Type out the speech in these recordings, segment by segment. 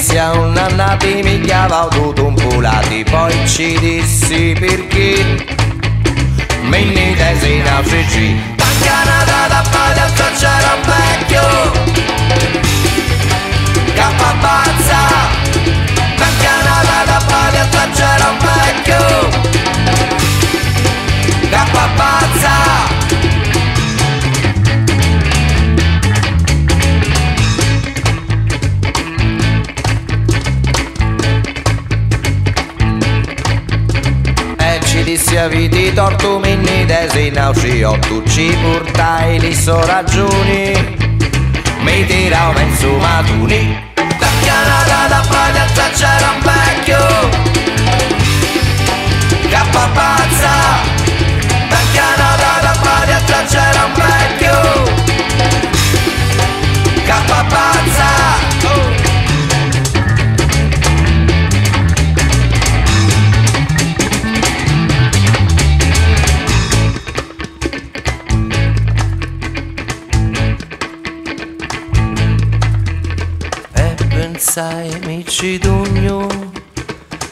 dissi a un annati mi chiava tutto un pulati, poi ci dissi perché mi nite si nasce tancanata da paglia c'era un vecchio cappa pazza, tancanata da paglia c'era un vecchio cappa pazza. Ci dissi aviti torto minni desina uscio tu ci portai li so ragioni mi tiravo in su matuni da chianata da pagliazza c'era un vecchio cappa pazza da chianata da pagliazza c'era un vecchio cappa pazza. Pensai mi ci dugno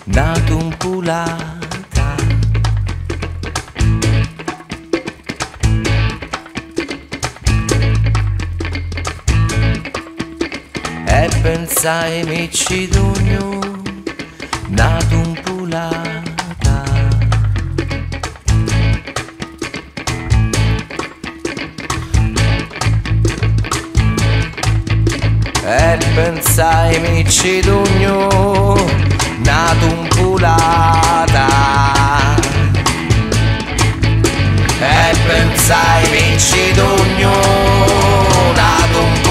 nato un pulata e pensai mi ci dugno nato un pulata e pensai mi ci dugno nato un pulata e pensai mi ci dugno nato un pulata.